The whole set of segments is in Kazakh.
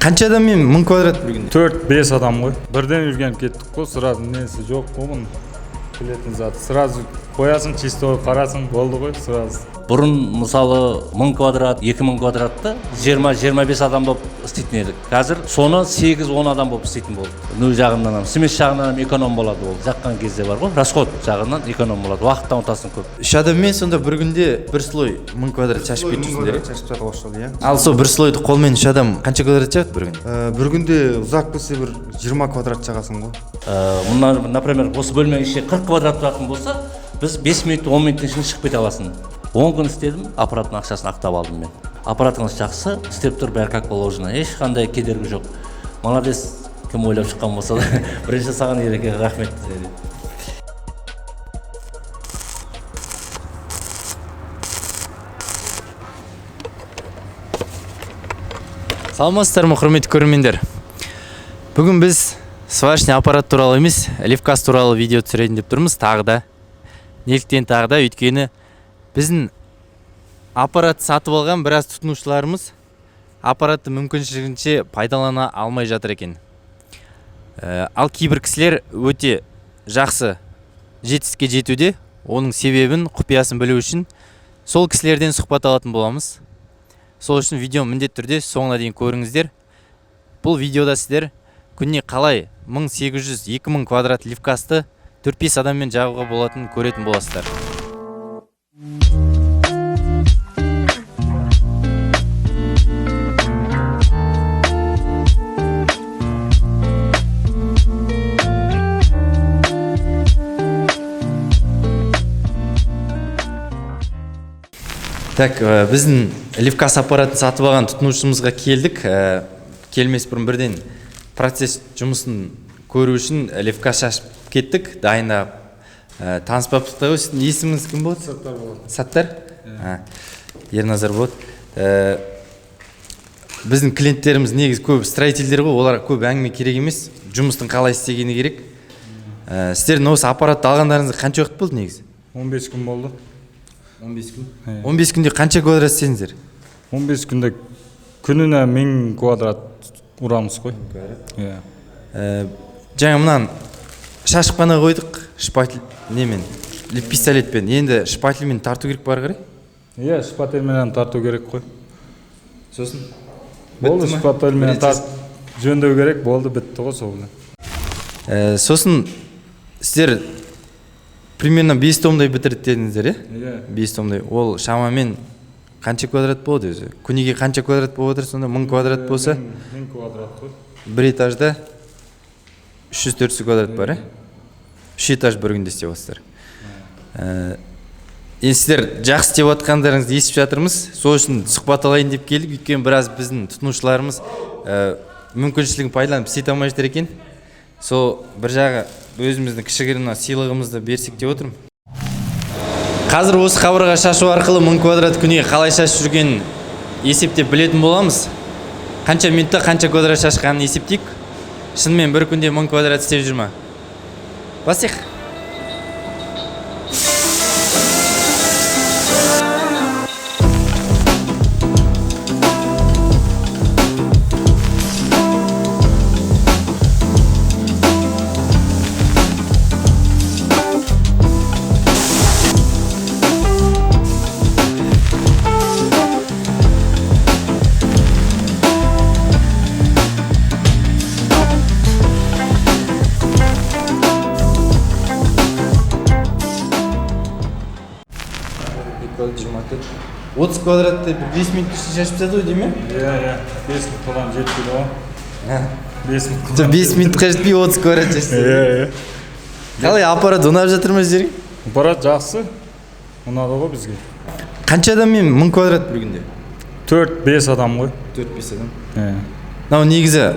Қанша адаммен 1000 квадрат бір күнде? 4-5 адам ғой. Бірден үйреніп кеттік қой, сразу несі жоқ қой бұның. Білетін заты. Сразу қоясың, чисто қарасың, болды ғой, сразу. Бұрын мысалы 1000 квадрат, 2000 квадратты 20-25 адам болып істейтін едік. Қазір соны 8-10 адам болып істейтін болды. Ну жағынан, смес жағынан эконом болады ол. Жаққан кезде бар ғой, расход жағынан эконом болады. Уақыттан ұтасың көп. 3 адаммен сонда бір күнде бір слой 1000 квадрат шашып кетесіңдер. Шашып жатып бастады, иә. Ал сол бір слойды қолмен 3 адам қанша квадрат жағады бір күнде? Бір күнде ұзақ болса бір 20 квадрат жағасың ғой. Мұнда, например, осы бөлменің ішінде 40 квадрат тұратын болса, біз 5 минут, 10 минуттың ішінде шығып кете аласың. 10 күн істедім, аппараттың ақшасын ақтап алдым мен. Аппаратыңыз жақсы, істеп тұр, бәрі как положено. Ешқандай кедергі жоқ. Молодец, кім ойлап шыққан болса да. Бірінші саған ереке, рахмет. Саламатсыздар ма, құрметті көрермендер. Бүгін біз сварочный аппарат туралы емес, лифкас туралы видео түсірейін деп тұрмыз. Тағы да. Неліктен тағы да, өйткені біздің аппарат сатып алған біраз тұтынушыларымыз аппаратты мүмкіншілігінше пайдалана алмай жатыр екен. Ал кейбір кісілер өте жақсы жетістікке жетуде, оның себебін, құпиясын білу үшін сол кісілерден сұхбат алатын боламыз. Сол үшін видео міндетті түрде соңына дейін көріңіздер. Бұл видеода сіздер күніне қалай 1800-2000 квадрат лифкасты 4-5 адаммен жағуға болатынын көретін боласыздар. Так, біздің лифкас аппаратын сатып алған тұтынушымызға келдік. Келмес бұрын бірден процесс жұмысын көру үшін лифкас шашып кеттік. Дайындап таныспапсыз ғой. Сіздің есіміңіз кім болады? Саттар болады. Саттар? Ерназар болады. Біздің клиенттеріміз негіз көп строительдер ғой, олар көп әңгіме керек емес. Жұмыстың қалай істегені керек. Сіздердің осы аппаратты алғандарыңызға қанша уақыт болды негіз? 15 күн болды. 15 күн? 15 күнде қанша квадрат істедіңіздер? 15 күнде күніне 1000 квадрат ұрамыз қой. Жаңа мұнан шашып қана қойдық, шпатель немен, пистолетпен. Енді шпательмен тарту керек бар қарай? Иә, шпательмен тарту керек қой. Сосын? Болды, шпательмен жөндеу керек, болды, бітті ғой сол. Сосын сіздер примерно 5 томдай бітірді дедіңіздер, иә? 5 томдай. Ол шамамен қанша квадрат болады өзі? Күніге қанша квадрат болып отыр сонда? 1000 квадрат болса? 1000 квадрат қой. Бір этажда 300-400 квадрат бар, 3 этаж бір күнде істеп отырсыздар. Енді сіздер жақсы істеп жатқандарыңызды естіп жатырмыз. Сол үшін сұхбат алайын деп келдік. Өйткені біраз біздің тұтынушыларымыз мүмкіншілігін пайдаланып істете алмай жатыр екен. Сол бір жағы өзіміздің кішігірім сыйлығымызды берсек деп отырмын. Қазір осы қабырға шашу арқылы 1000 квадрат күніге қалай шашып жүргенін есептеп білетін боламыз. Қанша минутта қанша квадрат шашқанын есептейік. Шынымен бір күнде 1000 квадрат істеп жүр ма? Басайық. Отыз квадратты 5 минут ішінде шашып тастады ғой деймін? Иә, 5 минут қолдан жетпейді ғой. 5 минутқа жетпей 30 квадрат шашты. Иә. Қалай аппарат ұнап жатыр ма сіздерге? Аппарат жақсы. Ұнады ғой бізге. Қанша адаммен 1000 квадрат бір күнде? 4-5 адам ғой. 4-5 адам. Мынау негізі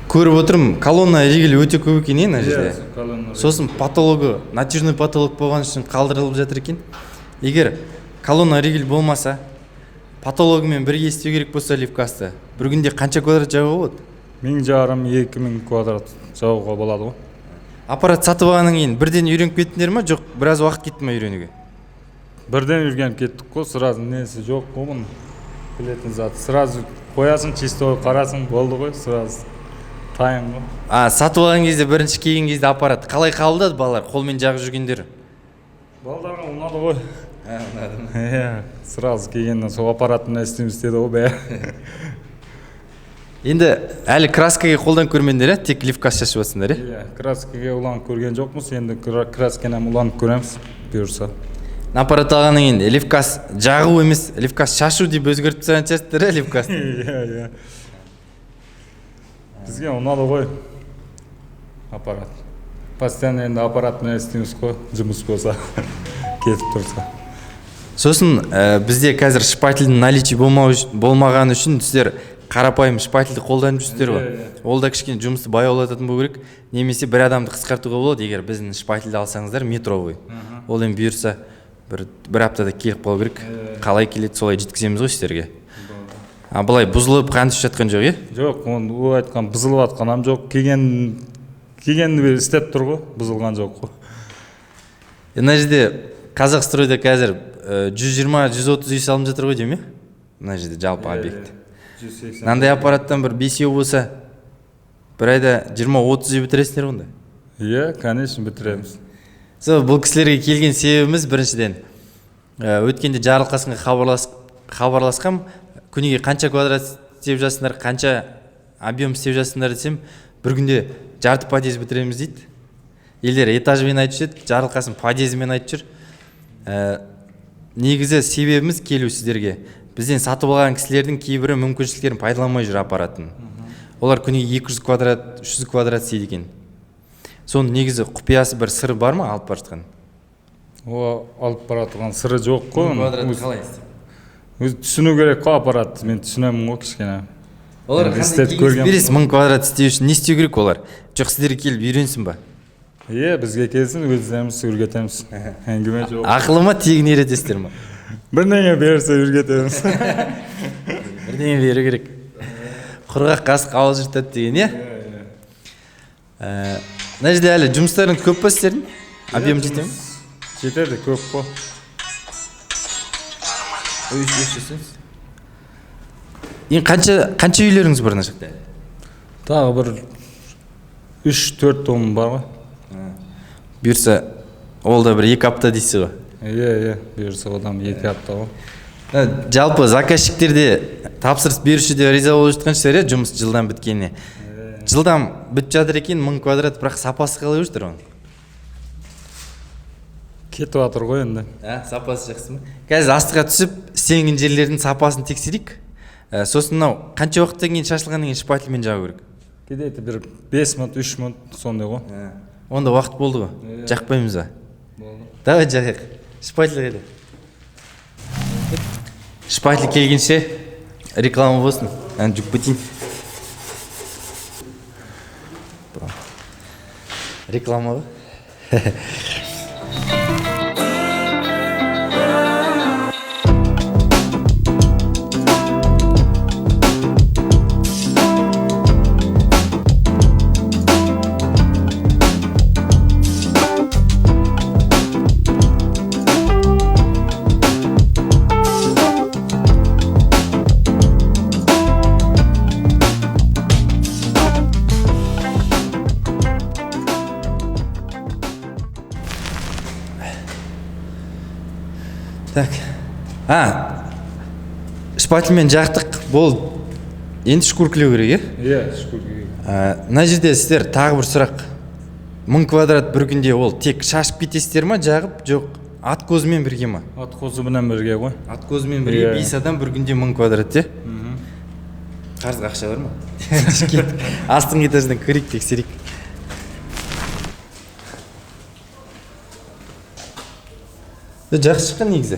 көріп отырмын, колонна ригель өте көп екен ана жерде. Сосын потологы, натяжной потолок болған үшін қалдырылып жатыр екен. Егер колонна ригель болмаса, потологымен бірге істеу керек болса лифкасты, бір күнде қанша квадрат жағуға болады? 1500-2000 квадрат жағуға болады ғой. Аппарат сатып алғаннан кейін бірден үйреніп кеттіңдер ма, жоқ, біраз уақыт кетті ма үйренуге? Бірден үйреніп кеттік қой, сразу несі жоқ қой бұның. Білетін заты. Сразу қоясың чисто қарасың болды ғой сразу тайын ғой. Сатып алған кезде бірінші келген кезде аппарат қалай қабылдады балалар қолмен жағып жүргендер? Балдарға ұнады ғой. Иә, сразу келгеннен сол аппаратпен істейміз деді ғой бәрі. Енді әлі краскаға қолдан көрмендер, тек ливкас шашып жатсыңдар, Иә, краскаға уланып көрген жоқпыз, енді краскадан уланып көреміз бұйырса. Аппарат алғаннан кейін ливкас жағу емес, ливкас шашу деп өзгертіп тастаған шығарсыздар, ливкас. Иә. Бізге ұнады ғой аппарат. Постоянно енді аппаратпен істейміз ғой, жұмыс болса, кетіп тұрса. Сосын бізде қазір шпательдің наличие болмаған үшін сіздер қарапайым шпательді қолданып жүрсіздер ғой. Ол да кішкене жұмысты баяулататын болу керек. Немесе бір адамды қысқартуға болады, егер біздің шпательді алсаңыздар, метровый. Ол енді бұйырса бір аптада келіп қалу керек. Қалай келеді, солай жеткіземіз ғой сіздерге. Бұлай бұзылып қандысып жатқан жоқ, Жоқ, ол айтқан бұзылып жатқан жоқ. Келгенді істеп тұр ғой, бұзылған жоқ қой. Мына жерде Қазақстройда қазір 120-130 үй салынып жатыр ғой дейм, мына жерде жалпы объект. Мынандай аппараттан бір 5 болса, бір айда 20-30 үй бітіресіңдер онда? Иә, конечно, бітіреміз. Бұл кісілерге келген себебіміз біріншіден өткенде Жарылқасынға хабарласқам, күніге қанша квадрат істеп жатсыңдар, қанша объем істеп жатсыңдар десем, бір күнде жарты подъезд бітіреміз дейді. Елдер этажымен айтып жүреді, Жарылқасын подъездімен айтып жүр. Негізі себебіміз келу сіздерге. Бізден сатып алған кісілердің кейбірі мүмкіншіліктерін пайдаланмай жүр аппаратын. Олар күніге 200 квадрат, 300 квадрат істейді екен. Соның негізі құпиясы бір сыры бар ма алып бара жатқан? О, алып бара жатқан сыры жоқ қой. Квадрат қалай істейді? Өзі түсіну керек қой аппаратты, мен түсінемін ғой кішкене. Олар қандай кеңес бересіз 1000 квадрат істеу үшін не істеу керек олар? Жоқ сіздерге келіп үйренсін ба? Иә, бізге келсін, өздеріміз үйретеміз. Әңгіме жоқ. Ақылы ма, тегін үйретесіздер ма? Бірдеңе берсе үйретеміз. Бірдеңе беру керек. Құрғақ қасық ауыз жыртады деген, иә? Мына жерде әлі жұмыстарың көп па сіздердің? Объем жете ме? Жетеді, көп қой. Ең қанша үйлеріңіз бар мына жақта? Тағы бір 3-4 том бар ғой. Бұйырса, ол да бір 2 апта дейсіз ғой? Иә, бұйырса одан 2 апта ғой. Жалпы заказчиктерде тапсырыс беруші де риза болып жатқан шығар, жұмыс жылдан біткеніне. Жылдан бітіп жатыр екен 1000 квадрат, бірақ сапасы қалай жүрдір оның? Кетіп жатыр ғой енді. Сапасы жақсы ма? Қазір астыға түсіп, істенген жерлердің сапасын тексерейік. Сосын мынау қанша уақыттан кейін шашылғаннан кейін шпательмен жағу керек? Кейде бір 5 минут, 3 минут сондай ғой. Онда уақыт болды ғой. Жақпаймыз ба? Болды. Давай жақайық. Шпатель қайда? Шпатель келгенше реклама болсын. Жүк бітейін. Реклама ғой. Так. Шпательмен жақтық, болды. Енді шкуркілеу керек, Иә, шкуркілеу. Мына жерде сіздер тағы бір сұрақ. 1000 квадрат бір күнде ол тек шашып кетесіздер ма, жағып, жоқ, ат көзімен бірге ма? Ат көзімен бірге ғой. Ат көзімен бірге 5 адам бір күнде 1000 квадрат, те? Қарызға ақша бар ма? Астың этаждан көрейік, тексерейік. Жақсы шыққан негізі.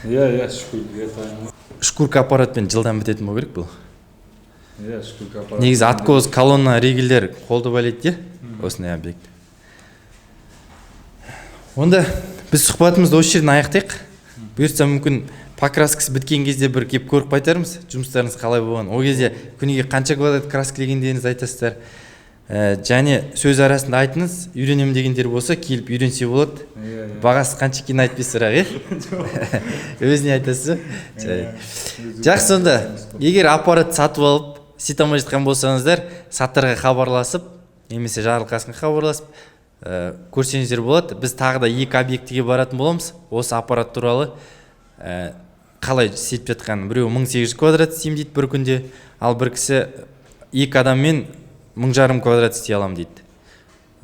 Иә, шкуркілеу тайын. Шкурка аппаратпен жылдан бітетін болу керек бұл. Иә, шкурка аппарат. Негізі откоз, колонна, ригелдер қолды байлайды, осындай объект. Онда біз сұхбатымызды осы жерден аяқтайық. Бұйыртса мүмкін покраскасы біткен кезде бір кеп көріп қайтармыз, жұмыстарыңыз қалай болған. Ол кезде күніге қанша квадрат краскілегендеріңізді айтасыздар. және сөз арасында айтыңыз, үйренем дегендер болса келіп үйренсе болады. Бағасы қанша екенін айтпайсыздар, өзіне айтасыз ба? Жақсы, сонда егер аппарат сатып алып сете алмай жатқан болсаңыздар, саттарға хабарласып, немесе жарылқасынға хабарласып көрсеңіздер болады. Біз тағы да 2 объектіге баратын боламыз. Осы аппарат туралы қалай істеп жатқанын. Біреу 1800 квадрат істеймін дейді бір күнде, ал бір кісі 2 адаммен 1500 квадрат істей аламын дейді.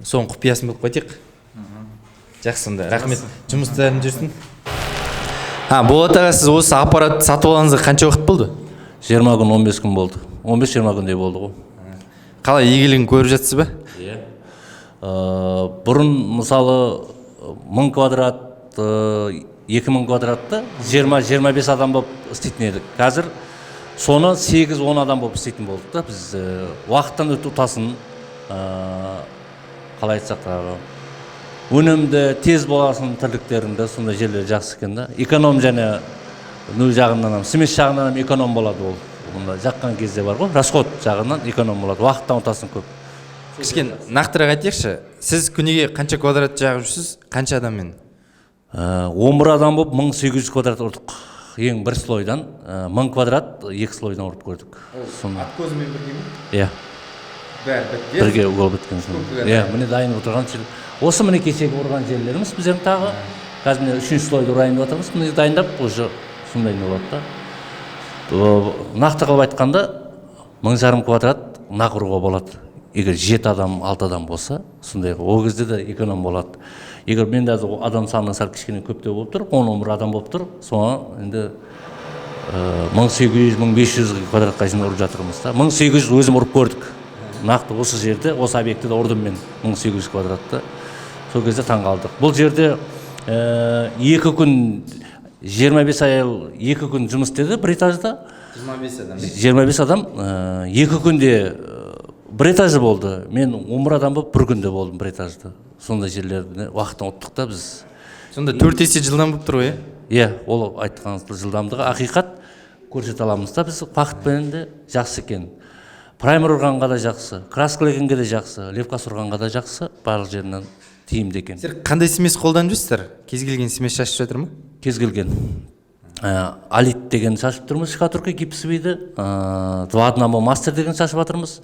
Соның құпиясын біліп қайтайық. Жақсы, сонда рахмет. Жұмыстарың жүрсін. Болат аға, сіз осы аппарат сатып алғаныңызға қанша уақыт болды? 20 күн, 15 күн болды. 15-20 күндей болды ғой. Қалай игілігін көріп жатсыз ба? Бұрын мысалы 1000 квадрат, 2000 квадратты 20-25 адам болып істейтін едік. Қазір соны 8-10 адам болып істейтін болдық та. Біз уақыттан өту тасын, қалай айтсақ, өнімді тез боласын тірліктерінде сондай жерлер жақсы екен да. Эконом және нөл жағынан, смес жағынан эконом болады ол. Мұнда жаққан кезде бар ғой, расход жағынан эконом болады, уақыттан ұтасын көп. Кішкен нақтырақ айтайықшы, сіз күніге қанша квадрат жағып жүрсіз, қанша адаммен? 11 адам болып 1800 квадрат ұрдық. Ең бір слойдан 1000 квадрат 2 слойдан ұрып көрдік. Ат көзімен бірге ме? Иә. Бірге ол біткен соң. Иә, міне дайын отырған жер. Осы міне кешегі ұрған жерлеріміз біздің тағы. Қазір міне 3-ші слойды ұрайын деп отырмыз. Міне дайындап уже сондай болады да. Нақты қылып айтқанда 1500 квадрат нақ ұруға болады. Егер 7 адам, 6 адам болса, сондай ол кезде де эконом болады. Егер менде адам саны сәл кішкене көптеу болып тұр, 10-11 адам болып тұр, соңа енді 1800-1500 квадратқа дейін ұрып жатырмыз да. 1800 өзім ұрып көрдік. Нақты осы жерде, осы объектіде ұрдым мен 1800 квадратты. Сол кезде таң қалдық. Бұл жерде 2 күн 25 ай 2 күн жұмыс істеді бір этажда. 25 адам 2 күнде бір этажы болды. Мен 11 адам болып бір күнде болдым бір этажда. Сондай жерлерді уақыттан ұттық та біз. Сонда 4 есе жылдам болып тұр ғой, иә? Ол айтқаныңызды жылдамдығы ақиқат көрсете аламыз да біз. Уақытпен де жақсы екен. Праймер ұрғанға да жақсы, краскілегенге де жақсы, левкас ұрғанға да жақсы, барлық жерінен тиімді екен. Сіздер қандай смес қолданып жүрсіздер? Кез келген смес шашып жатыр ма? Кез келген. Алит деген шашып тұрмыз, шкатурка гипсовиді, 2 мастер деген шашып жатырмыз,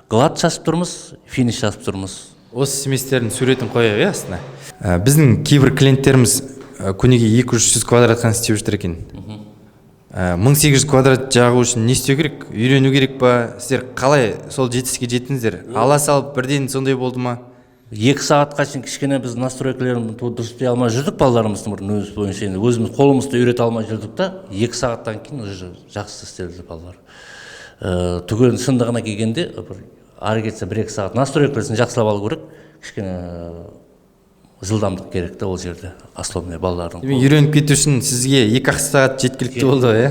глад шашып тұрмыз, финиш шашып тұрмыз. Осы сместердің суретін қояйық астына. Біздің кейбір клиенттеріміз күніге 200-300 квадратқан істеп жатыр екен. 1800 квадрат жағу үшін не істеу керек? Үйрену керек па? Сіздер қалай сол жетістікке жеттіңіздер? Ала салып бірден сондай болды ма? 2 сағатқа шейін кішкене біз настройкаларын дұрыс істей алмай жүрдік, балаларымыздың өз бойынша енді өзіміз қолымызды үйрете алмай жүрдік та, 2 сағаттан кейін уже жақсы істеді балалар. Түгел шындығына келгенде ары кетсе 1-2 сағат настройкасын жақсылап алу керек, кішкене жылдамдық керек та ол жерде, особенно балалардың. Үйреніп кету үшін сізге 2 сағат жеткілікті болды ғой, иә?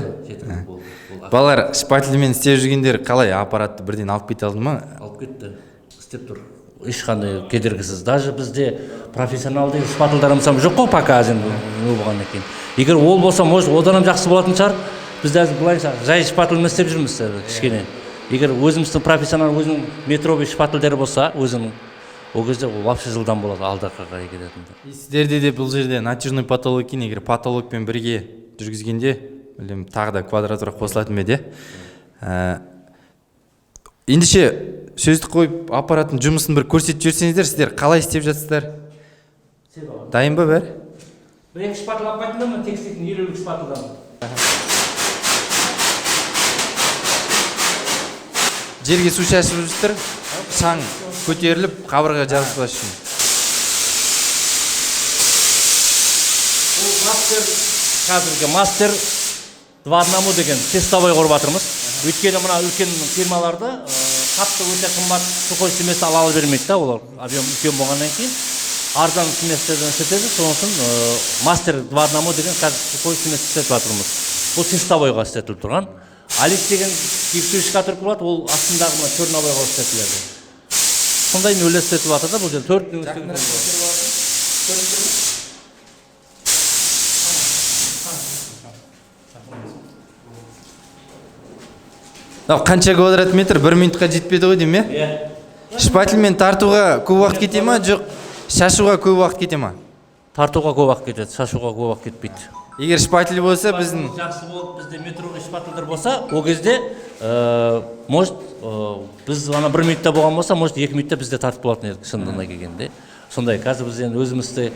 Балалар шпательмен істеп жүргендер қалай аппаратты бірден алып кете алды ма? Алып кетті, істеп тұр. Ешқандай кедергісіз. Даже бізде профессионалды шпательдарымыз жоқ қой, пока болғаннан кейін. Егер ол болса, может, одан жақсы болатын шығар. Біз әзір былайша жай шпательмен істеп жүрміз кішкене. Егер өзіміздің профессионал өзінің метровый шпательдері болса, өзінің ол кезде ол вообще жылдам болады, алдыға қарай кететін. Сіздерде де бұл жерде натяжной потолок екен, егер потолокпен бірге жүргізгенде, тағы да квадратура қосылатын бе? Ендеше сөзді қойып, аппараттың жұмысын бір көрсетіп жүрсеңіздер, сіздер қалай істеп жатсыздар? Дайын ба бәрі? Бір-екі шпатыл алып қайтында ма, текстейтін елеулік шпатылдан? Жерге су шашып жүрсіздер, шаң көтеріліп, қабырға жарыспас үшін. Бұл мастер, қазіргі мастер 2 деген тестовой құрып жатырмыз. Өйткені мына үлкен фирмаларды қатты өте қымбат сухой смес ала бермейді да, олар объем үлкен болғаннан кейін арзан сместерден істетеді. Сонысын мастер 2 деген қазір сухой смес істетіп жатырмыз. Бұл тестовойға істетіліп тұрған. Алит деген гипсовый шкатурка болады, ол астындағы мына черновойға істетіледі. Сондай нөлі істетіп жатыр да, бұл жерде 4 нөлі істетіліп жатыр. Қанша квадрат метр 1 минутқа жетпеді ғой дейм, иә? шпательмен тартуға көп уақыт кете ма, жоқ шашуға көп уақыт кете ма? Тартуға көп уақыт кетеді, шашуға көп уақыт кетпейді. Егер шпатель болса, біздің Жақсы болып бізде метровый шпательдер болса, ол кезде может біз ана 1 минутта болған болса, может 2 минутта бізде тартып болатын едік шындығына келгенде. Сондай қазір біз енді өзімізді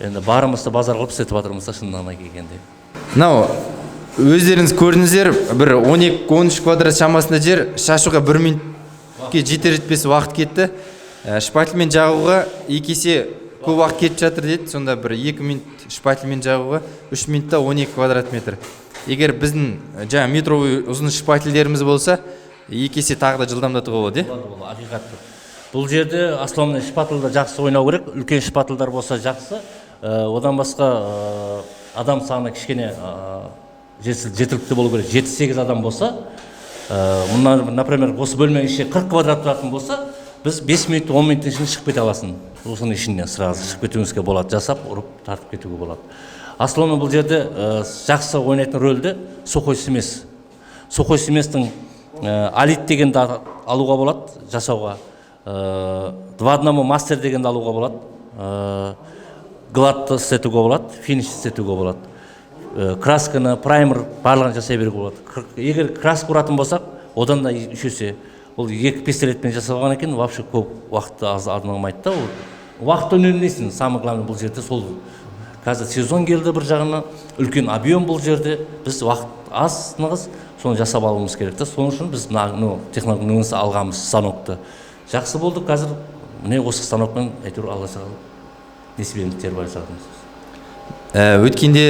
енді барымызды базар қылып істетіп жатырмыз да шындығына келгенде. мынау өздеріңіз көрдіңіздер, бір 12-13 квадрат шамасында жер шашуға 1 минутке жетер-жетпес уақыт кетті. Шпательмен жағуға 2 есе көп уақыт кетіп жатыр деді. Сонда бір 2 минут шпательмен жағуға 3 минутта 12 квадрат метр. Егер біздің жаңа метровый ұзын шпательдеріміз болса, 2 есе тағы да жылдамдатуға болады, Бұл ақиқат. Бұл жерде основной шпательді жақсы ойнау керек. Үлкен шпательдар болса жақсы. Одан басқа адам саны кішкене жеткілікті болу керек. 7-8 адам болса, например, осы бөлменің ішінде 40 квадрат тұратын болса, біз 5 минут 10 минуттың ішінде шығып кете аласың. Осының ішінен сразу шығып кетуіңізге болады, жасап, ұрып, тартып кетуге болады. Основной бұл жерде жақсы ойнайтын рөлді сухой смес. Сухой сместің алит дегенді алуға болады, жасауға. 2:1 мастер дегенді алуға болады. Гладты істетуге болады, финиш істетуге болады. Красканы, праймер барлығын жасай беруге болады. Егер краск ұратын болсақ, одан да үшесе. Ол 2 пистолетпен жасалған екен, вообще көп уақытты аз алмайды да. Уақытты үнемдейсің, самый главный бұл жерде сол. Қазір сезон келді бір жағына, үлкен объем бұл жерде. Біз уақыт аз нығыз, соны жасап алуымыз керек та. Соның үшін біз технологияны алғанбыз станокты. Жақсы болды, қазір міне осы станокпен әйтеуір алла сағалып несібемдіктер бар жатырмыз. Өткенде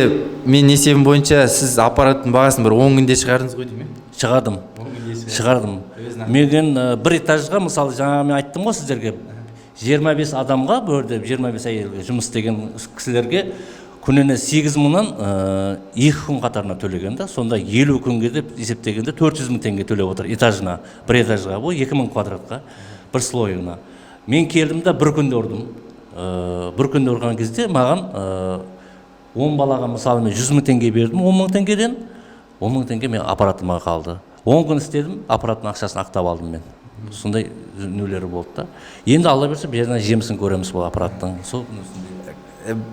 мен есебім бойынша сіз аппараттың бағасын бір 10 күнде шығардыңыз ғой деймін? Шығардым. Мен бір этажға, мысалы жаңа мен айттым ғой сіздерге, 25 адамға, бөрде 25 әйелге жұмыс істеген кісілерге күніне 8 мыңнан 2 күн қатарына төлеген да. Сонда 50 күнге деп есептегенде 400 мың теңге төлеп отыр этажына, бір этажға, бұл 2000 квадратқа, бір слойына. Мен келдім да бір күнде ұрдым. Бір күнде ұрған кезде маған 10 балаға мысалы мен 100 мың теңге бердім, 10 мың теңгеден 10 мың теңге мен аппаратыма қалды. 10 күн істедім, аппараттың ақшасын ақтап алдым мен. Сондай нөлері болды да. Енді алла берсе, бір жерден жемісін көреміз бұл аппараттың.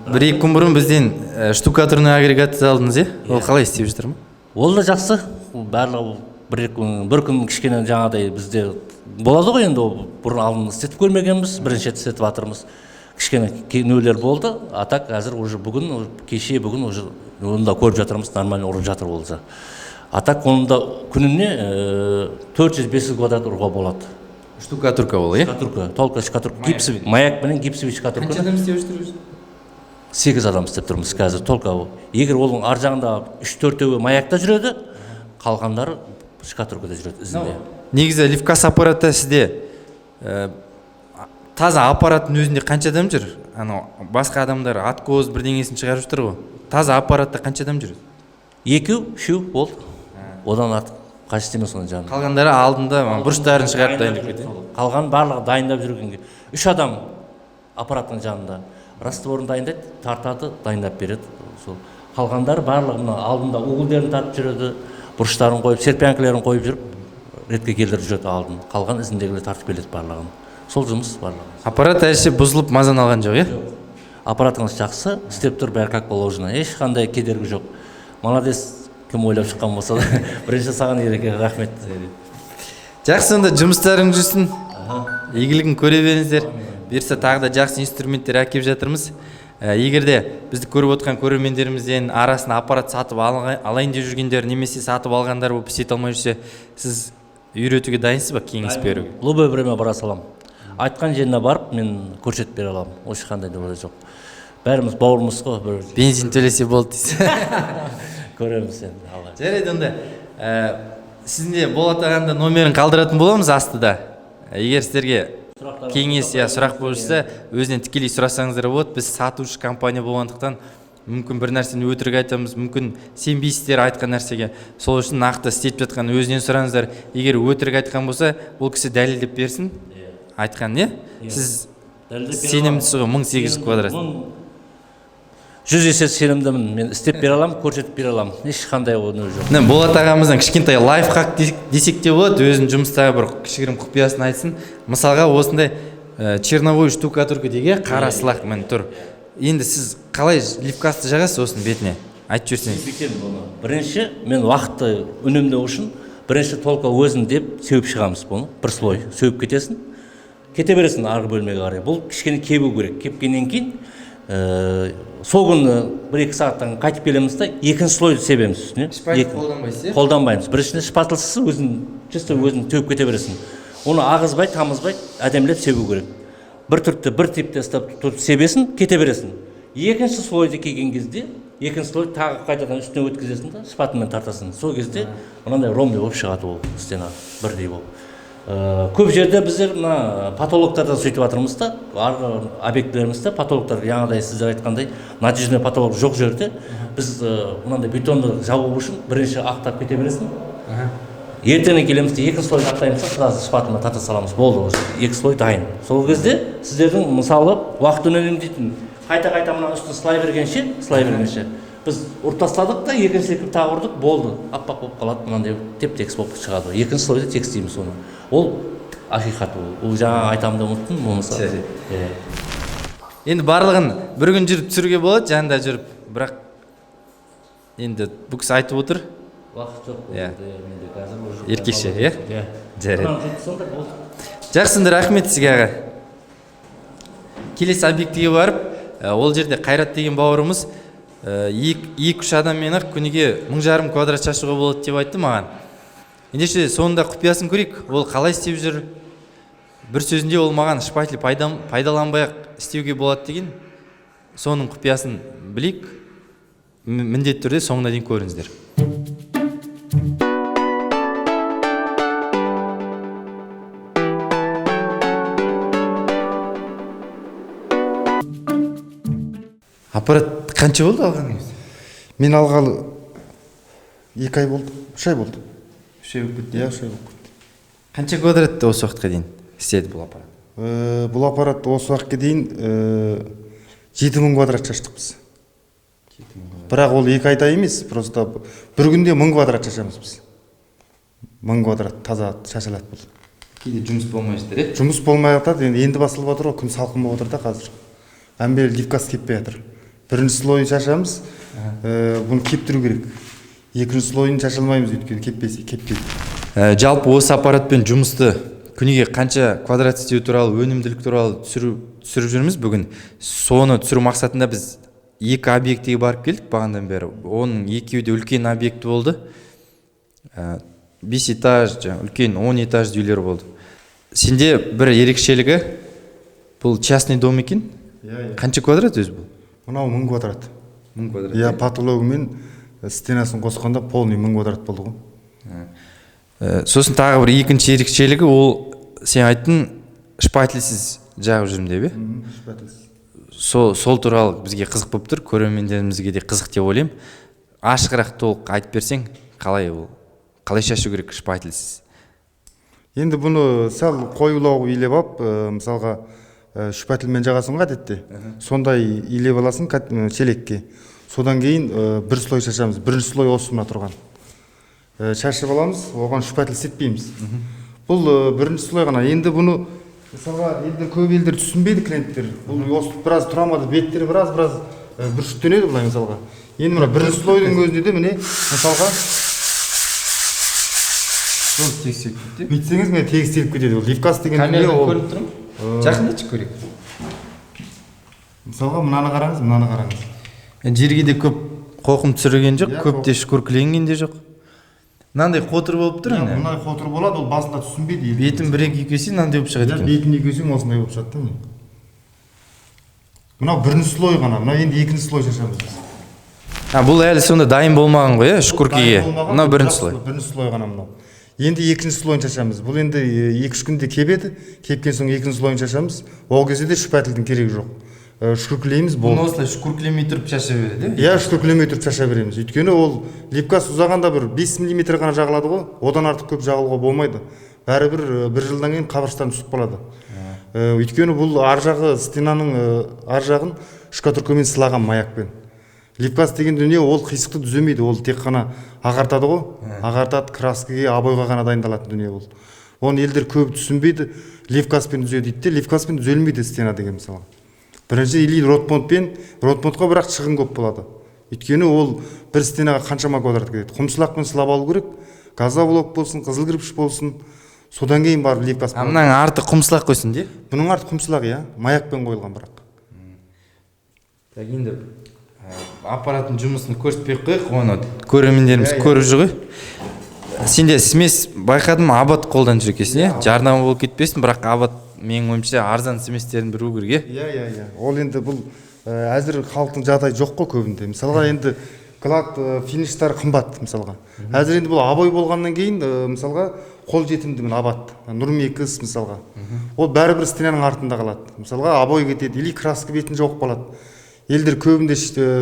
Бір-екі күн бұрын бізден штукатурный агрегат алдыңыз, ол қалай істеп жатыр ма? Ол да жақсы. Барлығы бір күн кішкене жаңағыдай бізде болады ғой, енді бұрын алдын істетіп көрмегенбіз, бірінші рет істетіп жатырмыз. Кішкене нөлер болды, а так қазір уже бүгін, кеше бүгін уже онда көріп жатырмыз, нормально ұрып жатыр болса. А так онда күніне 400-500 квадрат ұруға болады. Штукатурка ол, е? Штукатурка, толка штукатурка, гипсовый, маяк менен гипсовый штукатурка. Қанша адам істеп жүрсіз? 8 адам істеп тұрмыз қазір, толка. Егер оның ар жағында 3-4-еуі маякта жүреді, қалғандары штукатуркада жүреді ізінде. Негізі лифкас аппараты сізде таза аппараттың өзінде қанша адам жүр? Басқа адамдар откоз бірдеңесін шығарып жатыр ғой. Таза аппаратта қанша адам жүреді? 2-3 болды. Одан артық қажет емес оның жанында. Қалғандары алдында бұрыштарын шығарып дайындап кетеді. Қалған барлығы дайындап жүргенге. 3 адам аппараттың жанында. Растворын дайындайды, тартады, дайындап береді. Қалғандары барлығы алдында угілдерін тартып жүреді, бұрыштарын қойып, серпянкілерін қойып жүріп, ретке келдіріп жүреді алдын. Қалған ізіндегілер тартып келеді барлығын. Сол жұмыс барлығы. Аппарат әлше бұзылып мазан алған жоқ, е? Аппаратыңыз жақсы, істеп тұр, бәрі как положено. Ешқандай кедергі жоқ. Молодец, кім ойлап шыққан болса да, бірінші саған ереке рахмет. Жақсы, онда жұмыстарың жүрсін. Игілігін көре беріңіздер. Берсе тағы да жақсы инструменттер әкеп жатырмыз. Егерде бізді көріп отқан көрермендерімізден арасында аппарат сатып алайын деп жүргендер немесе сатып алғандар болып істете алмай жүрсе, сіз үйретуге дайынсыз ба, кеңес беруге? Любое время бара салам. Айтқан жеріне барып, мен көрсетіп бере аламын. Осы қандай да жоқ. Бәріміз бауырымыз ғой. Бензин төлесе болды дейсіз. Көреміз енді. Жарайды, онда сізде болатағанда номерін қалдыратын боламыз астыда. Егер сіздерге кеңес я сұрақ болса, өзінен тікелей сұрасаңыздар болады. Біз сатушы компания болғандықтан мүмкін бір нәрсені өтірік айтамыз, мүмкін сенбейсіздер айтқан нәрсеге. Сол үшін нақты істетіп жатқан өзінен сұраңыздар. Егер өтірік айтқан болса, ол кісі дәлелдеп берсін. Айтқан, не? Сіз сенімдісіз ғой, 1800 квадрат. 100 есе сенімдімін, мен істеп бере аламын, көрсетіп бере аламын, ешқандай оны жоқ. міне болат ағамыздың кішкентай лайфхак десек те болады, өзінің жұмыстағы бір кішігірім құпиясын айтсын. Мысалға осындай черновой штукатурка деге қара сылақ міне тұр. Енді сіз қалай лифкасты жағасыз осының бетіне? Айтып жіберсеңіз. Бүйтемін оны. Бірінші мен уақытты үнемдеу үшін бірінші толқа өзін деп сеуіп шығамыз бұны. Бір слой сеуіп кетесің. Кете бересің арғы бөлмеге қарай. Бұл кішкене кебу керек. Кепкеннен кейін сол күні 1-2 сағаттан қайтып келеміз да екінші слойды себеміз үстіне. Шпатель қолданбайсыз, иә? Қолданбаймыз. Біріншісінде шпательсыз өзін төгіп кете бересің. Оны ағызбай, тамызбай әдемілеп себу керек. бір типте ұстап тұрып себесін, кете бересің. Екінші слойды келген кезде, екінші слой тағы қайтадан үстіне өткізесің да, шпатымен тартасың. Сол кезде мынандай ромбы болып шығады ол стена бірдей болып. Көп жерде біздер мына патологтарда сөйтіп жатырмыз да, арғы объектілерімізде патологтар жаңағыдай сіздер айтқандай натижный патолог жоқ жерде біз мынандай бетонды жабу үшін бірінші ақтап кете бересің. Ертеңіне келеміз де екінші слойды ақтаймыз, сразу шпатымен тарта саламыз, болды, екі слой дайын. Сол кезде сіздердің мысалы уақыт үнемдейтін қайта мына үстін сылай бергенше біз ұрып тастадық та екінші екіп тағы ұрдық, болды, аппақ болып қалады, мынандай теп-текс болып шығады. Екінші слойды текстейміз оны. Ол ақиқат, ол жаңа айтамын да ұмыттым, болмаса. Енді барлығын бір күн жүріп түсіруге болады, жанында жүріп, бірақ енді бұл кісі айтып отыр. Уақыт жоқ болды. Еркеше, иә? Жарайды. Жақсынды, рахмет сізге аға. Келесі объектіге барып, ол жерде Қайрат деген бауырымыз 2-3 адаммен ақ күніге 1500 квадрат шашуға болады деп айтты маған. Ендеше соңында құпиясын көрейік, ол қалай істеп жүр? Бір сөзінде ол маған шпатель пайдаланбай ақ істеуге болады деген, соның құпиясын білейік. Міндетті түрде соңына дейін көріңіздер. Аппарат қанша болды алғаныңыз? Мен алғалы 2 ай болды, 3 ай болды. 3 ай болып кетті. Иә, 3 ай болып кетті. Қанша квадратты осы уақытқа дейін істеді бұл аппарат? Бұл аппарат осы уақытқа дейін 7000 квадрат шаштық біз. Бірақ ол 2 айда емес, просто бір күнде 1000 квадрат шашамыз біз. 1000 квадрат таза шашалады бұл. Кейде жұмыс болмай жатыр, е? Жұмыс болмай жатады, енді басылып отыр, күн салқын болып отыр да қазір. Әмбел лифкас кеппей жатыр. Бірінші слойын шашамыз, бұны кептіру керек. Екінші слойын шашалмаймыз, өйткені кеппейді. Жалпы осы аппаратпен жұмысты күніге қанша квадрат істеу туралы, өнімділік туралы түсіріп жүрміз бүгін. Соны түсіру мақсатында біз 2 объектіге барып келдік бағандан бері. Оның екеуі де үлкен объекті болды. 5 этаж, үлкен 10 этаж үйлер болды. Сенде бір ерекшелігі, бұл частный дом екен? Қанша квадрат өзі бұл? Мынау 1000 квадрат. 1000 квадрат. Иә, патологымен стенасын қосқанда полный 1000 квадрат болды ғой. Сосын тағы бір екінші ерекшелігі, ол сен айттың шпательсіз жағып жүрмін деп, е? Шпательсіз. Сол туралы бізге қызық болып тұр, көрермендерімізге де қызық деп ойлаймын. Ашығырақ толық айтып берсең, қалай шашу керек шпательсіз? Енді бұны сәл қоюлау илеп алып, мысалға шпательмен жағасың ғой әдетте. Сондай илеп аласың шелекке. Содан кейін бір слой шашамыз. Бірінші слой осы мына тұрған. Шашып аламыз, оған шпатель сеппейміз. Бұл бірінші слой ғана. Енді бұны мысалға көп елдер түсінбейді клиенттер. Бұл осы біраз тұрамады, беттері біраз бүршіктенеді былай мысалға. Енді мына бірінші слойдың өзінде де міне мысалға бүйтсеңіз міне тегіс селіп кетеді. Ол лифкас деген дүние ол. Көріп тұрмын. Жақындатшы көрейік. Мысалға мынаны қараңыз. Жерге де көп қоқым түсірген жоқ, көп де шүкіркіленген де жоқ. Мынандай қотыр болып тұр. Мынандай қотыр болады, ол басында түсінбейді. Бетін бір-екі үйкесең мынандай болып шығады екен. Бетін үйкесең осындай болып шығады. Мынау бірінші слой ғана, мынау енді екінші слой шашамыз. Бұл әлі сонда дайын болмаған ғой, шүкіркеге. Мынау бірінші слой. Бірінші слой ғана мынау. Енді екінші слойын шашамыз. Бұл енді 2-3 күнде кебеді, кепкен соң екінші слойын шашамыз. Ол кезде де шпательдің керегі жоқ. Шүкіркілейміз болды. Бұны осылай шүкіркілемей тұрып шаша береді, иә? Иә, шүкіркілемей тұрып шаша береміз. Өйткені ол лифкас ұзағанда бір 5 мм ғана жағылады ғой, одан артық көп жағылуға болмайды. Бәрібір бір жылдан кейін қабыршақтан түсіп қалады. Өйткені бұл ар жағы стенаның ар жағын штукатуркамен сылаған маякпен. Липкас деген дүние ол қисықты түземейді, ол тек қана ағартады ғой, ағартады, краскіге, обойға ғана дайындалатын дүние ол. Оны елдер көп түсінбейді, липкаспен түзеді дейді де, липкаспен түзелмейді стена деген мысалы. Бірінші или ротмонтпен, ротмонтқа бірақ шығын көп болады. Өйткені ол бір стенаға қаншама квадрат кетеді. Құмшылақпен сылап алу керек, газоблок болсын, қызыл кірпіш болсын, содан кейін барып липкас. Мынаның арты құмсылақ қойсын де? Бұның арты құмсылақ, иә, маякпен қойылған бірақ. Так, енді аппараттың жұмысын көрсетпей қойық, оны көрермендеріміз көріп жүр ғой. Сенде смес байқадым, абат қолданып жүр екенсің, иә? Жарнама болып кетпесін, бірақ абат менің ойымша арзан сместерін білу керек, иә? Иә. Ол енді бұл әзір халықтың жағдайы жоқ қой көбінде. Мысалға енді клад фиништар қымбат мысалға. Әзір енді бұл абой болғаннан кейін мысалға қол жетімді міне абат. Нұрмекіс мысалға. Ол бәрібір стенаның артында қалады. Мысалға абой кетеді, или краска бетін жоқ қалады. Елдер көбінде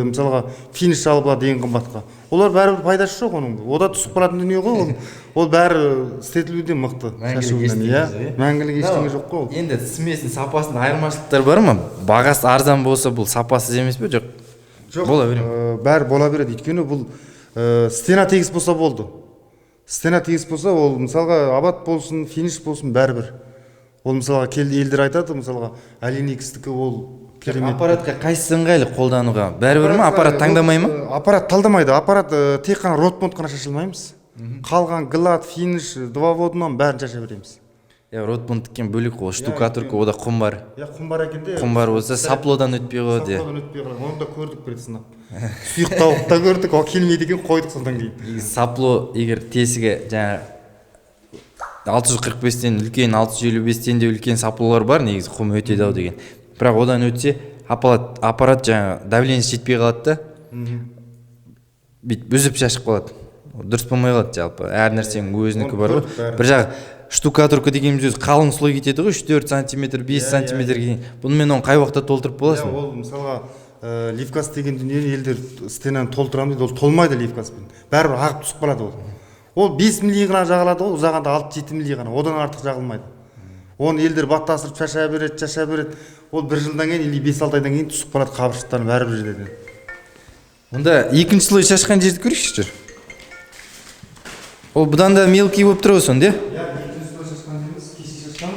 мысалға финиш алып алады ең қымбатқа. Олар бәрібір пайдасы жоқ оның. Ода түсіп қалатын дүние ғой. Ол бәрі істетілуден мықты. Мәңгілік ештеңе жоқ қой ол. Енді смесінің сапасында айырмашылықтар бар ма? Бағасы арзан болса, бұл сапасыз емес пе? Жоқ. Бола береді. Бәрі бола береді. Өйткені бұл стена тегіс болса болды. Стена тегіс болса, ол мысалға абат болсын, финиш болсын бәрібір. Ол мысалға елдер айтады, мысалға Алиникстікі ол керемет. Аппаратқа қайсысы ыңғайлы қолдануға? Бәрібір ме? Аппарат таңдамай ма? Аппарат талдамайды. Аппарат тек қана ротмонт қана шашылмаймыз. Қалған глад, финиш, двоводынан бәрін шаша береміз. Ротмонттан бөлек қой, штукатурка, ода құм бар. Құм бар екен де. Құм бар болса, саплодан өтпей қойды. Саплодан өтпей қойды. Оны да көрдік бір сынап. Сұйық тауықта көрдік, ол келмейді екен, қойдық содан кейін. Сапло егер тесіге жаңа 645-тен үлкен, 655-тен де үлкен саплолар бар, негізі құм өтеді ау деген. Бірақ одан өтсе, аппарат жаңа давлениесі жетпей қалады да, бүйтіп үзіп шашып қалады. Дұрыс болмай қалады жалпы. Әр нәрсенің өзінікі бар ғой. Бір жағы штукатурка дегеніміз өзі қалың слой кетеді ғой, 3-4 сантиметр, 5 сантиметр кейін. Бұнымен оны қай уақытта толтырып боласың? Ол мысалға лифкас деген дүниені елдер стенаны толтырамын дейді, ол толмайды лифкаспен. Бәрібір ағып түсіп қалады ол. Ол 5 милли ғана жағылады ғой, ұзағанда 6-7 милли ғана, одан артық жағылмайды. Оны елдер баттасырып шаша береді. Ол бір жылдан кейін или 5-6 айдан кейін түсіп қалады қабыршықтарын бәрібір жерден. Онда екінші слой шашқан жерді көрейікші жүр. Ол бұдан да мелкий болып тұр осы, де? Екінші слой шашқан жеріміз кеше шашқан.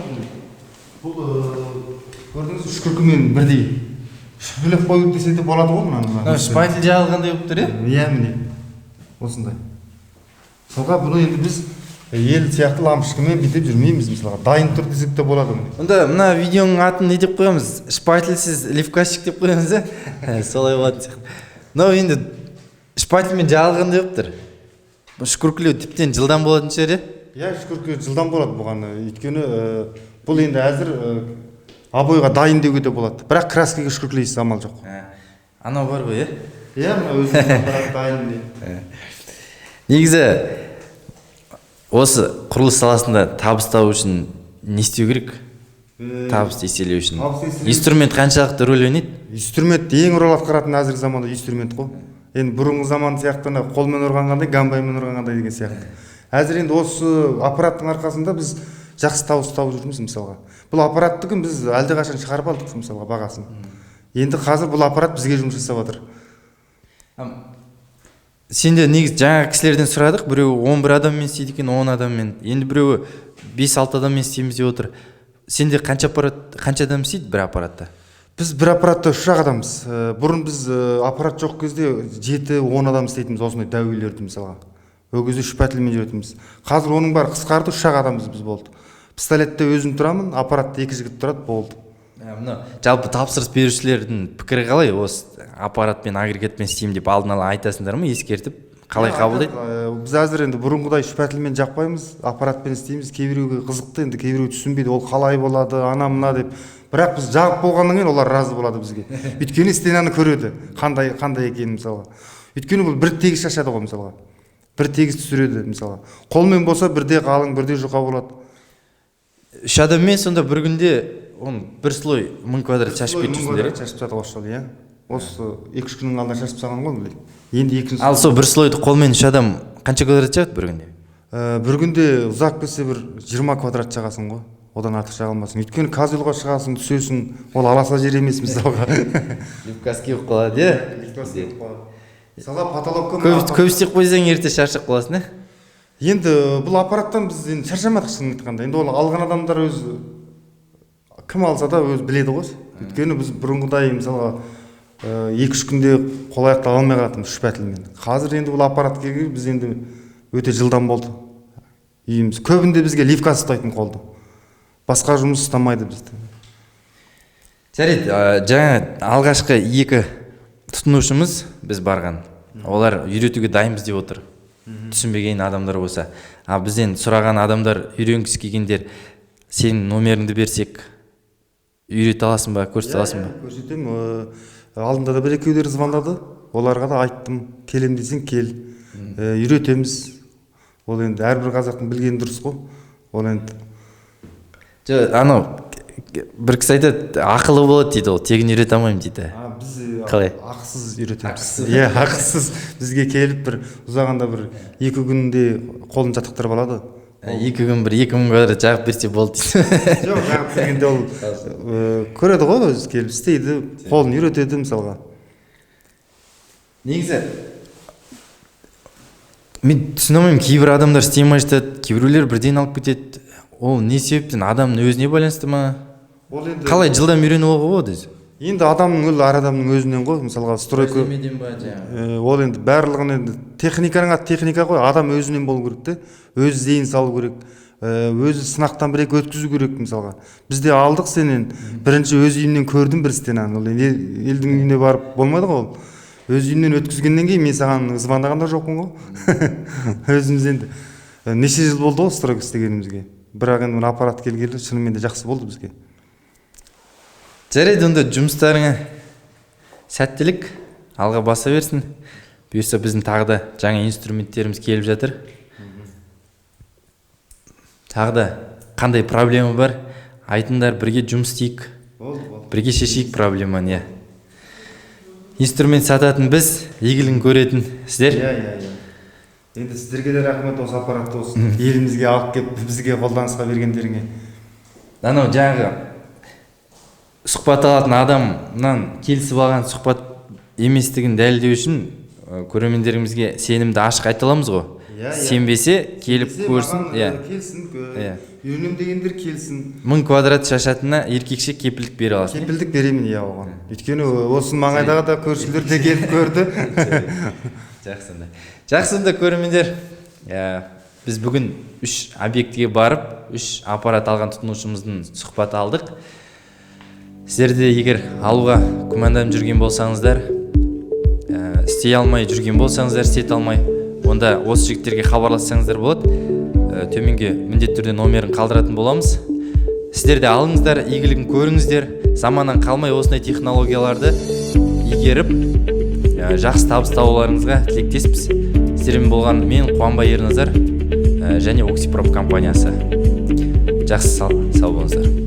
Бұл көрдіңіз үшкіркімен бірдей. Шүпіліп қойып десе де болады ғой мұнан. Шпатель жағылғандай болып тұр, иә? Міне. Осындай. Соға бұны енді біз ел сияқты лампышкамен бүйтіп жүрмейміз мысалға. Дайын тұр десек те болады. Онда мына видеоның атын не деп қоямыз? Шпательсіз лифкасчик деп қоямыз, солай болады сияқты. Но енді шпательмен жағылғандай болып тұр. Үшкіркілеу тіптен жылдан болатын шығар, иә? Үшкіркілеу жылдан болады бұған. Өйткені бұл енді әзір обойға дайын деуге де болады. Бірақ краскаға үшкіркілейсіз, амал жоқ. Анау бар ғой, иә? Мына өзінің дайын дейді. Негізі осы құрылыс саласында табыс табу үшін не істеу керек? Табыс еселеу үшін. Инструмент қаншалықты рөл ойнайды? Инструмент ең рөл атқаратын әзіргі заманда инструмент қой. Енді бұрынғы заман сияқты қолмен ұрғанғандай, гамбаймен ұрғанғандай деген сияқты. Әзір енді осы аппараттың арқасында біз жақсы табыс тауып жүрміз мысалға. Бұл аппараттығын біз әлдеқашан шығарып алдық мысалға бағасын. Енді қазір бұл аппарат бізге жұмыс жасап жатыр. Сенде негіз жаңа кісілерден сұрадық, біреуі 11 адаммен істейді екен, 10 адаммен. Енді біреуі 5-6 адаммен істейміз деп отыр. Сенде қанша адам істейді бір аппаратта? Біз бір аппаратта 3 адамбыз. Бұрын біз аппарат жоқ кезде 7-10 адам істейтіміз осындай дәуелерді мысалға. Ол кезде шпательмен жүретіміз. Қазір оның бар қысқарды 3 адамбыз біз болды. Пистолетте өзім тұрамын, аппаратта 2 жігіт тұрады, болды. Жалпы тапсырыс берушілердің пікірі қалай? Осы аппаратпен, агрегатпен істеймін деп алдын ала айтасыңдар ма, ескертіп? Қалай қабылдайды? Біз әзір енді бұрынғыдай шпательмен жақпаймыз, аппаратпен істейміз. Кейбіреуге қызықты, енді кейбіреу түсінбейді, ол қалай болады, ана мына деп. Бірақ біз жағып болғаннан кейін олар разы болады бізге. Өйткені стенаны көреді, қандай екенін мысалға. Өйткені бұл бір тегіс шашады ғой мысалға. Бір тегіс түсіреді мысалға. Қолмен болса бірде қалың, бірде жұқа болады. 3 адаммен сонда бір күнде бір слой 1000 квадрат шашып кетірсіңдер? Шашып жатыр осы жолы, иә. Осы 2-3 күннің алдында шашып тастаған ғой білейін. Енді екінші. Ал сол бір слойды қолмен 3 адам қанша квадрат жағады бір күнде? Бір күнде ұзақ келсе бір 20 квадрат жағасың ғой. одан артық шыға алмасын. Өйткені козелға шығасың, түсесің, ол аласа жер емес мысалға. Лифкасы кеп қалады, иә. Мысалға потолокқа Көп істеп қойсаң ерте шаршап қаласың, иә. Енді бұл аппараттан біз енді шаршамадық шынын айтқанда. Енді ол алған адамдар өз кім алса да өз біледі ғой. Өйткені біз бұрынғыдай мысалға 2-3 күнде қол аяқтап алмай қалатынбыз үш пәтілмен. Қазір енді бұл аппарат келгелі біз енді өте жылдам болды. Үйіміз көбінде бізге лифкасы ұстайтын қолды. Басқа жұмыс ұстамайды бізді. Жарайды, жаңа алғашқы 2 тұтынушымыз біз барған. Олар үйретуге дайынбыз деп отыр. Түсінбеген адамдар болса. Бізден сұраған адамдар, үйренгісі келгендер, сенің номеріңді берсек, үйрете аласың ба, көрсете аласың ба? Көрсетемін. Алдында да бір-екеулер звондады. Оларға да айттым, келем десең кел. Үйретеміз. Ол енді әрбір қазақтың білгені дұрыс қой. Ол енді бір кісі айтады, ақылы болады дейді, ол тегін үйрете алмаймын дейді. Біз қалай? ақысыз үйретеміз. Иә, ақысыз бізге келіп бір ұзағанда бір 2 күнде қолын жаттықтырып алады. 2 күн бір 2000 квадрат жағып берсе болды дейді. Жоқ, жағып бергенде ол көреді ғой, өзі келіп істейді, қолын үйретеді мысалға. Негізі мен түсіне алмаймын, кейбір адамдар істей алмай жатады, кейбіреулер бірден алып кетеді. Ол не себептен, адамның өзіне байланысты ма? Қалай жылдам үйреніп алуға болады өзі? Енді адамның әр адамның өзінен ғой, мысалға стройка. Ол енді барлығын енді техниканың аты техника ғой, адам өзінен болу керек те, өзі зейін салу керек, өзі сынақтан бір-екі өткізу керек мысалға. Бізде алдық сенен, бірінші өз үйімнен көрдім бір істен, ол елдің үйіне барып болмайды ғой ол. Өз үйімнен өткізгеннен кейін мен саған звондағанда жоқпын ғой. Өзіміз енді неше жыл болды ғой стройка істегенімізге. Бірақ енді аппарат келгелі шынымен де жақсы болды бізге. Жарайды, онда жұмыстарыңа сәттілік, алға баса берсін. Бұйырса біздің тағы да жаңа инструменттеріміз келіп жатыр. Тағы да қандай проблема бар, айтыңдар, бірге жұмыс істейік. Бірге шешейік проблеманы, иә. Инструмент сататын біз, игілігін көретін сіздер. Енді сіздерге де рахмет осы аппаратты осы елімізге алып келіп бізге қолданысқа бергендеріңе. Анау жаңағы сұхбат алатын адамнан келісіп алған сұхбат еместігін дәлелдеу үшін көрермендерімізге сенімді ашық айта аламыз ғой. Сенбесе келіп көрсін, келсін, үйренем дегендер келсін. 1000 квадрат шашатына еркекше кепілдік бере аласың. Кепілдік беремін оған. Өйткені осы маңайдағы да көршілер де келіп көрді. Жақсында көрермендер, біз бүгін 3 объектіге барып, 3 аппарат алған тұтынушымыздың сұхбат алдық. Сіздерде егер алуға күмәнданып жүрген болсаңыздар, істей алмай жүрген болсаңыздар, істете алмай, онда осы жігіттерге хабарлассаңыздар болады. Төменге міндетті түрде номерін қалдыратын боламыз. Сіздер де алыңыздар, игілігін көріңіздер. Заманнан қалмай осындай технологияларды игеріп, жақсы табыс табуларыңызға тілектеспіз. Сіздермен болған мен Қуанбай Ерназар және Оксипроп компаниясы. Жақсы сау болыңыздар.